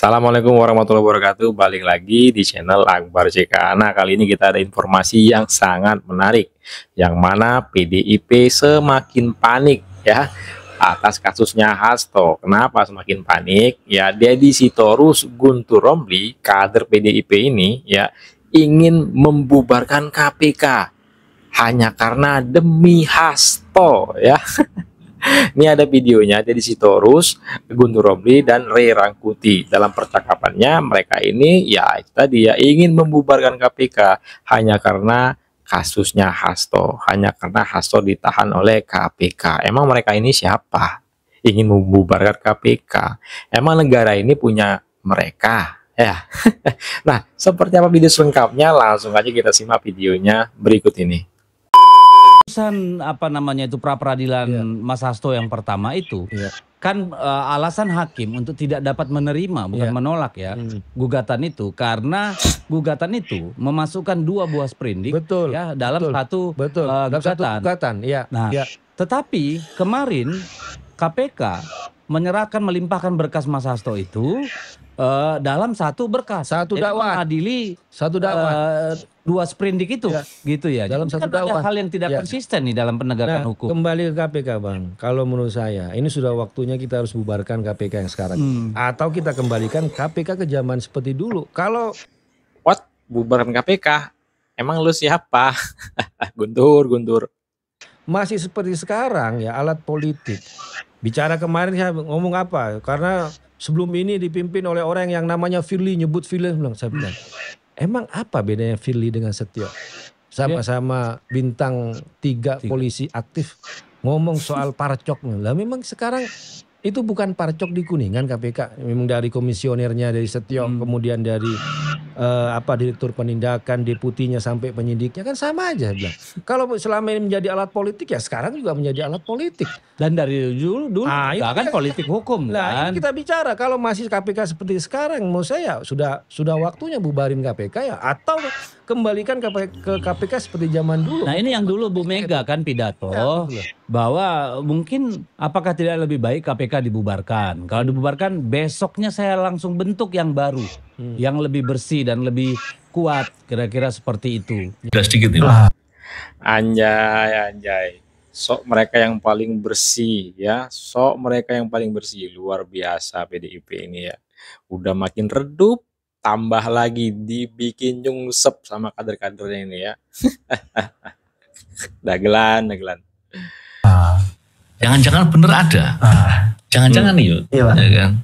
Assalamualaikum warahmatullahi wabarakatuh. Balik lagi di channel Akbar JK. Nah, kali ini kita ada informasi yang sangat menarik, yang mana PDIP semakin panik ya atas kasusnya Hasto. Kenapa semakin panik? Ya, Deddy Sitorus Guntur Romli, kader PDIP ini ya ingin membubarkan KPK hanya karena demi Hasto ya. Ini ada videonya Deddy Sitorus, Guntur Romli, dan Ray Rangkuti. Dalam percakapannya mereka ini ya itu tadi ya ingin membubarkan KPK hanya karena kasusnya Hasto, hanya karena Hasto ditahan oleh KPK. Emang mereka ini siapa? Ingin membubarkan KPK? Emang negara ini punya mereka? Ya. Nah, seperti apa video selengkapnya? Langsung aja kita simak videonya berikut ini. Putusan pra peradilan Mas Hasto yang pertama itu kan alasan hakim untuk tidak dapat menerima bukan menolak ya gugatan itu karena gugatan itu memasukkan dua buah sprindik ya dalam satu gugatan. Nah, tetapi kemarin KPK melimpahkan berkas Mas Hasto itu dalam satu berkas, satu dakwaan, mengadili dua sprindik itu, gitu ya. Dalam satu dakwaan. Ada hal yang tidak konsisten nih dalam penegakan hukum. Kembali ke KPK, Bang. Kalau menurut saya, ini sudah waktunya kita harus bubarkan KPK yang sekarang. Atau kita kembalikan KPK ke zaman seperti dulu. Kalau bubarkan KPK? Emang lu siapa? Guntur. Masih seperti sekarang ya, alat politik. Bicara kemarin saya ngomong apa? Karena sebelum ini dipimpin oleh orang yang namanya Firly, nyebut Firly, saya bilang, emang apa bedanya Firly dengan Setio? Sama-sama bintang 3 polisi aktif, ngomong soal parcoknya. Lah memang sekarang itu bukan parcok di Kuningan KPK, memang dari komisionernya dari Setio, kemudian dari direktur penindakan, deputinya sampai penyidiknya kan sama aja bilang. Kalau selama ini menjadi alat politik ya sekarang juga menjadi alat politik. Dan dari dulu kan politik hukum kan. Ini kita bicara kalau masih KPK seperti sekarang, menurut saya sudah waktunya bubarin KPK ya, atau kembalikan ke KPK seperti zaman dulu. Nah, ini yang dulu Bu Mega kan pidato bahwa mungkin apakah tidak lebih baik KPK dibubarkan. Kalau dibubarkan besoknya saya langsung bentuk yang baru, yang lebih bersih dan lebih kuat, kira-kira seperti itu. Udah sedikit nih. Anjay. Sok mereka yang paling bersih ya, luar biasa PDIP ini ya. Udah makin redup, tambah lagi dibikin nyungsep sama kader-kadernya ini ya. Dagelan. Jangan-jangan bener ada. Jangan-jangan ya kan.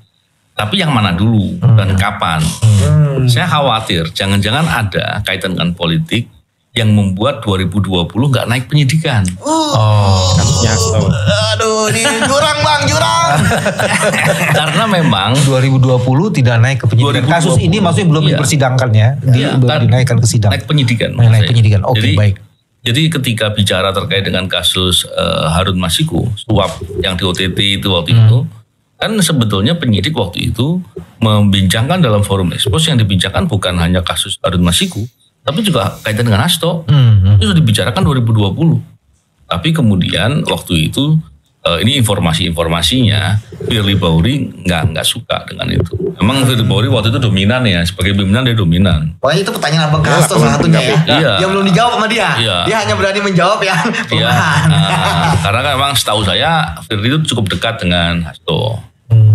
Tapi yang mana dulu dan kapan? Saya khawatir jangan-jangan ada kaitan dengan politik yang membuat 2020 nggak naik penyidikan. Aduh, ini jurang. Karena memang 2020 tidak naik ke penyidikan. Kasus ini maksudnya belum dipersidangkan ya. Belum dinaikkan ke sidang. Naik penyidikan. Naik penyidikan. Oke, baik. Jadi ketika bicara terkait dengan kasus Harun Masiku, suap yang di OTT itu waktu itu, kan sebetulnya penyidik waktu itu membincangkan dalam forum expose yang dibincangkan bukan hanya kasus Harun Masiku, tapi juga kaitan dengan Hasto. Itu sudah dibicarakan 2020. Tapi kemudian waktu itu ini informasinya Firly Bahuri nggak suka dengan itu. Memang Firly Bahuri waktu itu dominan ya, sebagai pimpinan dia dominan. Pokoknya itu pertanyaan Abang ke Hasto salah satunya ya. Dia belum dijawab sama dia. Dia hanya berani menjawab ya. Karena kan memang setahu saya Firly itu cukup dekat dengan Hasto.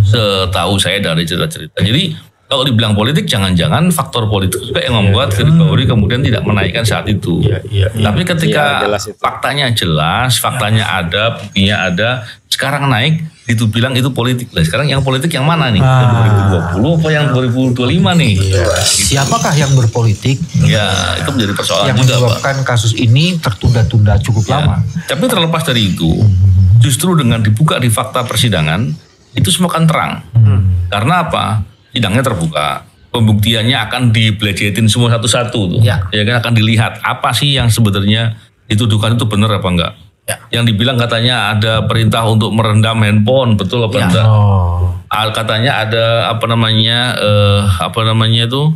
Setahu saya dari cerita-cerita. Jadi kalau dibilang politik, jangan-jangan faktor politik juga yang membuat Firly Bahuri kemudian tidak menaikkan saat itu. Tapi ketika faktanya jelas, faktanya ada, buktinya ada, sekarang naik, itu bilang itu politik. Lah sekarang yang politik yang mana nih? 2020 apa yang 2025 nih? Siapakah yang berpolitik? Ya, itu menjadi persoalan yang juga, menyebabkan kasus ini tertunda-tunda cukup lama. Tapi terlepas dari itu, justru dengan dibuka di fakta persidangan, itu semua akan terang. Karena apa? Sidangnya terbuka, pembuktiannya akan dibelejetin semua satu-satu tuh. Ya kan akan dilihat apa sih yang sebetulnya dituduhkan itu benar apa enggak. Yang dibilang katanya ada perintah untuk merendam handphone, betul apa enggak? Katanya ada itu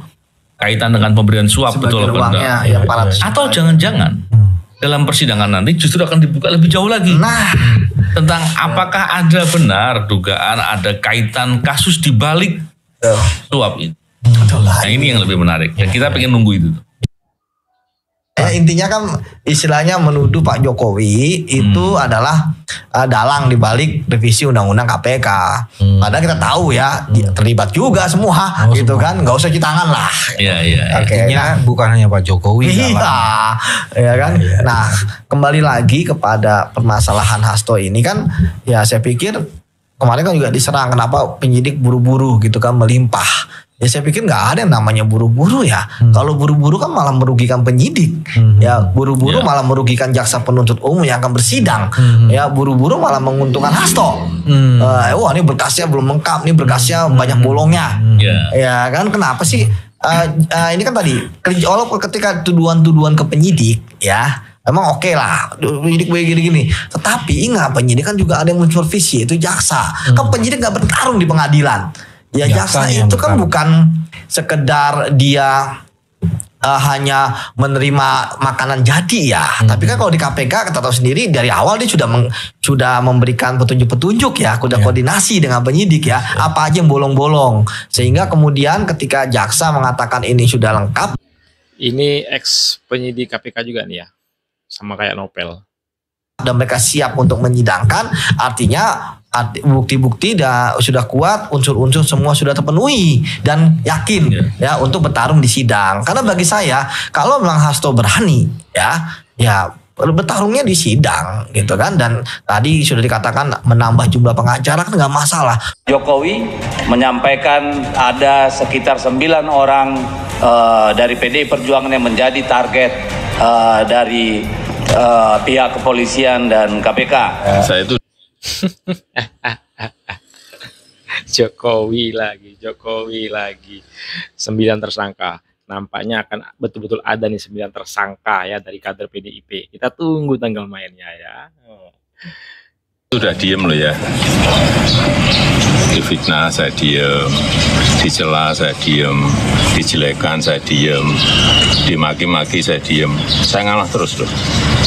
kaitan dengan pemberian suap, betul apa enggak? Atau jangan-jangan dalam persidangan nanti justru akan dibuka lebih jauh lagi. Tentang apakah ada benar dugaan ada kaitan kasus di balik suap itu. Nah ini yang lebih menarik. Dan kita pengen nunggu itu. Intinya kan istilahnya menuduh Pak Jokowi itu adalah dalang dibalik revisi undang-undang KPK. Padahal kita tahu ya terlibat juga semua gitu semua. Kan, nggak usah cuci tangan lah. Iya. Artinya bukan hanya Pak Jokowi. Iya kan. Nah kembali lagi kepada permasalahan Hasto ini kan, ya saya pikir kemarin kan juga diserang kenapa penyidik buru-buru gitu kan melimpah. Ya saya pikir nggak ada yang namanya buru-buru ya. Kalau buru-buru kan malah merugikan penyidik. Ya buru-buru malah merugikan jaksa penuntut umum yang akan bersidang. Ya buru-buru malah menguntungkan Hasto. Wah ini berkasnya belum lengkap, ini berkasnya banyak bolongnya. Ya kan kenapa sih? Ini kan tadi walaupun ketika tuduhan-tuduhan ke penyidik ya. Emang oke lah, penyidik begini-gini. Tetapi ingat penyidik kan juga ada yang mensupervisi, itu jaksa. Kan penyidik nggak bertarung di pengadilan. Ya jaksa itu kan bukan sekedar dia hanya menerima makanan jadi ya. Tapi kan kalau di KPK kita tahu sendiri dari awal dia sudah memberikan petunjuk-petunjuk ya, sudah koordinasi dengan penyidik ya. Apa aja yang bolong-bolong. Sehingga kemudian ketika jaksa mengatakan ini sudah lengkap. Ini ex penyidik KPK juga nih ya. Sama kayak Nopel. Dan mereka siap untuk menyidangkan, artinya bukti-bukti sudah kuat, unsur-unsur semua sudah terpenuhi dan yakin ya untuk bertarung di sidang. Karena bagi saya kalau memang Hasto berani ya bertarungnya di sidang gitu kan. Dan tadi sudah dikatakan menambah jumlah pengacara kan nggak masalah. Jokowi menyampaikan ada sekitar 9 orang dari PDI Perjuangan yang menjadi target dari pihak kepolisian dan KPK. Saya itu Jokowi lagi 9 tersangka. Nampaknya akan betul-betul ada nih 9 tersangka ya dari kader PDIP. Kita tunggu tanggal mainnya ya. Sudah diem loh ya. Difitnah saya diem, dicela saya diem, dijelekan saya diem, dimaki-maki saya diem. Saya ngalah terus loh.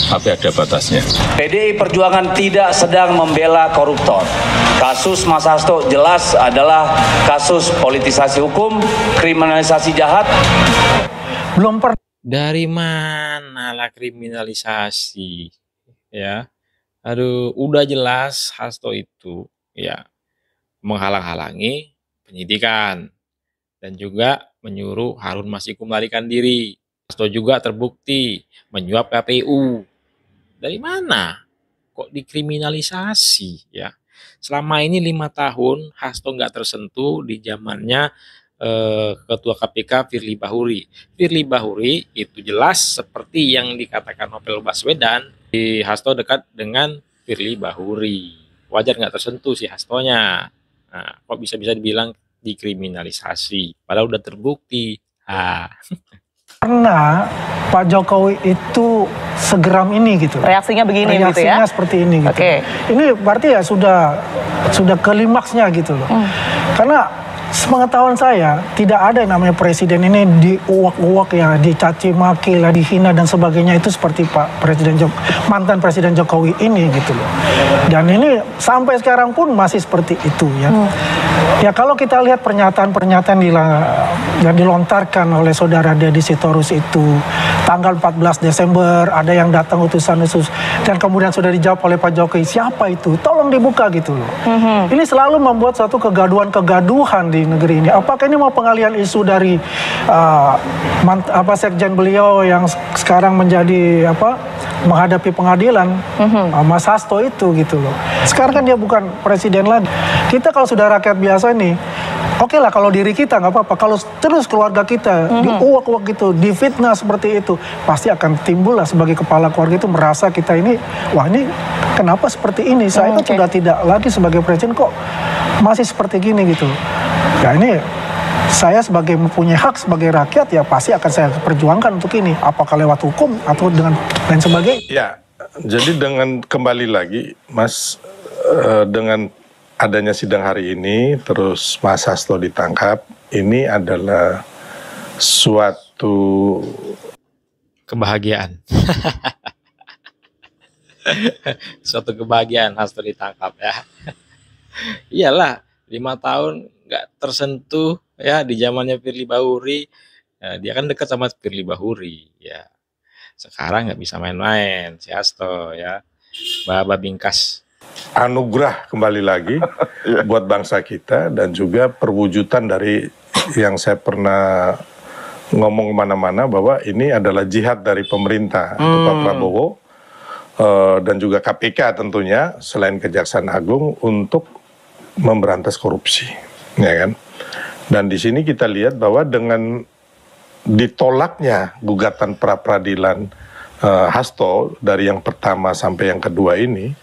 Tapi ada batasnya. PDI Perjuangan tidak sedang membela koruptor. Kasus Mas Hasto jelas adalah kasus politisasi hukum, kriminalisasi jahat. Belum pernah. Dari mana lah kriminalisasi ya? Aduh, udah jelas Hasto itu ya menghalang-halangi penyidikan dan juga menyuruh Harun Masiku melarikan diri. Hasto juga terbukti menyuap KPU. Dari mana kok dikriminalisasi ya? Selama ini 5 tahun Hasto nggak tersentuh di zamannya Ketua KPK Firly Bahuri. Firly Bahuri itu jelas seperti yang dikatakan Novel Baswedan, di Hasto dekat dengan Firly Bahuri. Wajar nggak tersentuh si Hastonya. Nah, kok bisa-bisa dibilang dikriminalisasi? Padahal udah terbukti. Karena Pak Jokowi itu segeram ini gitu. Reaksinya begini gitu ya? Reaksinya seperti ini gitu. Ini berarti ya sudah klimaksnya gitu loh. Karena sepengetahuan saya tidak ada yang namanya presiden ini diuak-uak ya, dicaci maki lah, dihina dan sebagainya itu seperti mantan Presiden Jokowi ini gitu loh. Dan ini sampai sekarang pun masih seperti itu ya. Ya kalau kita lihat pernyataan-pernyataan yang dilontarkan oleh saudara Deddy Sitorus itu tanggal 14 Desember ada yang datang utusan khusus dan kemudian sudah dijawab oleh Pak Jokowi, siapa itu? Tolong dibuka gitu loh. Ini selalu membuat suatu kegaduhan di negeri ini. Apakah ini mau pengalihan isu dari sekjen beliau yang sekarang menjadi menghadapi pengadilan, Mas Hasto itu gitu loh. Sekarang kan dia bukan presiden lagi. Kita kalau sudah rakyat biasa nih, oke lah kalau diri kita nggak apa-apa. Kalau terus keluarga kita diuak-uak gitu, difitnah seperti itu, pasti akan timbul lah sebagai kepala keluarga itu merasa kita ini, wah ini kenapa seperti ini? Saya kan sudah tidak lagi sebagai presiden kok masih seperti gini gitu. Ya ini saya sebagai mempunyai hak sebagai rakyat ya pasti akan saya perjuangkan untuk ini. Apakah lewat hukum atau dengan lain sebagainya. Ya, jadi dengan kembali lagi Mas, dengan adanya sidang hari ini, terus Mas Hasto ditangkap, ini adalah suatu kebahagiaan. Suatu kebahagiaan Hasto ditangkap ya. Iyalah, 5 tahun nggak tersentuh ya di zamannya Firly Bahuri. Dia kan dekat sama Firly Bahuri ya. Sekarang nggak bisa main-main si Hasto ya. Baba Bingkas. Anugerah kembali lagi buat bangsa kita dan juga perwujudan dari yang saya pernah ngomong kemana-mana bahwa ini adalah jihad dari pemerintah untuk Pak Prabowo dan juga KPK tentunya selain Kejaksaan Agung untuk memberantas korupsi, ya kan? Dan di sini kita lihat bahwa dengan ditolaknya gugatan pra peradilan Hasto dari yang pertama sampai yang kedua ini,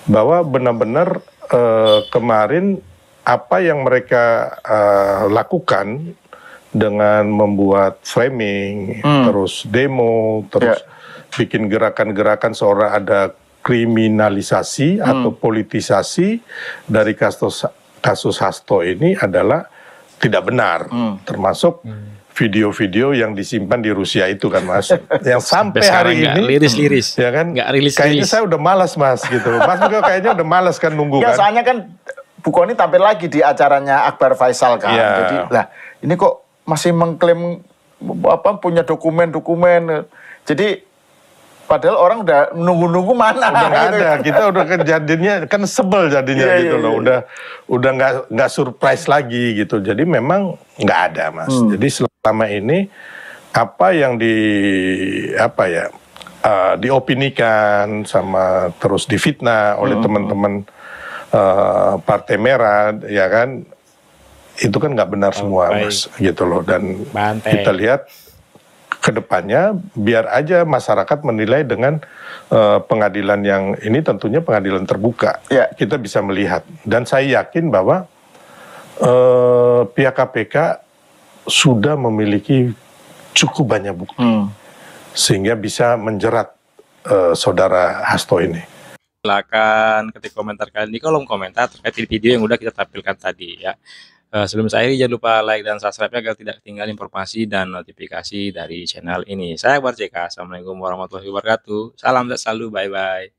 bahwa benar-benar kemarin apa yang mereka lakukan dengan membuat framing, terus demo, terus bikin gerakan-gerakan seolah ada kriminalisasi atau politisasi dari kasus Hasto ini adalah tidak benar, termasuk video-video yang disimpan di Rusia itu kan Mas, yang sampai hari ini liris-liris, ya kan, nggak rilis-rilis. Kayaknya saya udah malas Mas gitu, Mas juga kayaknya udah malas kan nunggu ya, kan. Soalnya kan Bu Kony tampil lagi di acaranya Akbar Faisal kan, jadi lah ini kok masih mengklaim apa punya dokumen-dokumen, jadi padahal orang udah nunggu-nunggu mana. Udah nggak ada, kita udah jadinya kan sebel jadinya gitu loh, udah nggak surprise lagi gitu. Jadi memang nggak ada Mas. Jadi selama ini apa yang diopinikan sama terus difitnah oleh teman-teman Partai Merah, ya kan, itu kan nggak benar semua Mas gitu loh. Dan kita lihat kedepannya biar aja masyarakat menilai dengan pengadilan yang ini tentunya pengadilan terbuka. Kita bisa melihat dan saya yakin bahwa pihak KPK sudah memiliki cukup banyak bukti sehingga bisa menjerat saudara Hasto ini. Silakan ketik komentar kalian di kolom komentar terkait video yang udah kita tampilkan tadi ya. Sebelum saya akhiri, jangan lupa like dan subscribe agar tidak ketinggalan informasi dan notifikasi dari channel ini. Saya Akbar CK. Assalamualaikum warahmatullahi wabarakatuh. Salam sehat selalu. Bye-bye.